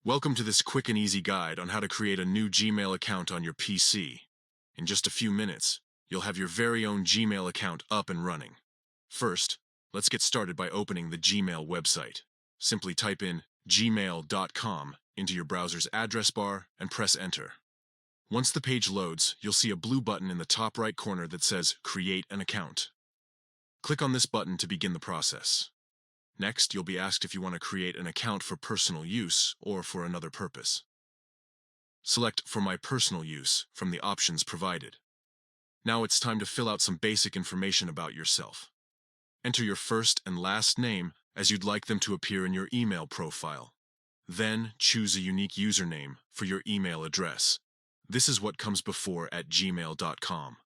Welcome to this quick and easy guide on how to create a new Gmail account on your PC. In just a few minutes, you'll have your very own Gmail account up and running. First, let's get started by opening the Gmail website. Simply type in gmail.com into your browser's address bar and press enter. Once the page loads, you'll see a blue button in the top right corner that says Create an Account. Click on this button to begin the process. Next, you'll be asked if you want to create an account for personal use or for another purpose. Select For My Personal Use from the options provided. Now it's time to fill out some basic information about yourself. Enter your first and last name as you'd like them to appear in your email profile. Then choose a unique username for your email address. This is what comes before at gmail.com.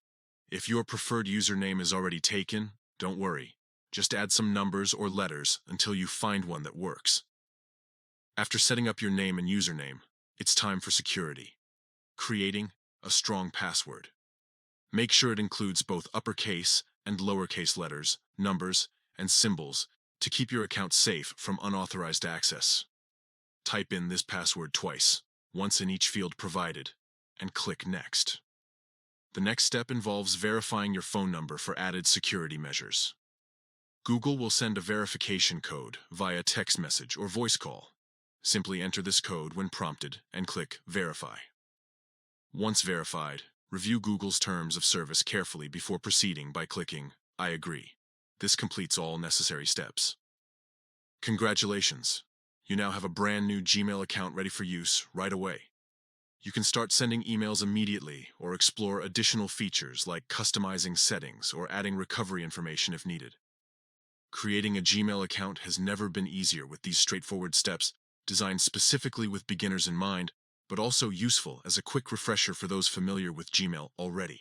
If your preferred username is already taken, don't worry. Just add some numbers or letters until you find one that works. After setting up your name and username, it's time for security. Creating a strong password. Make sure it includes both uppercase and lowercase letters, numbers, and symbols to keep your account safe from unauthorized access. Type in this password twice, once in each field provided, and click Next. The next step involves verifying your phone number for added security measures. Google will send a verification code via text message or voice call. Simply enter this code when prompted and click Verify. Once verified, review Google's terms of service carefully before proceeding by clicking I agree. This completes all necessary steps. Congratulations! You now have a brand new Gmail account ready for use right away. You can start sending emails immediately or explore additional features like customizing settings or adding recovery information if needed. Creating a Gmail account has never been easier with these straightforward steps, designed specifically with beginners in mind, but also useful as a quick refresher for those familiar with Gmail already.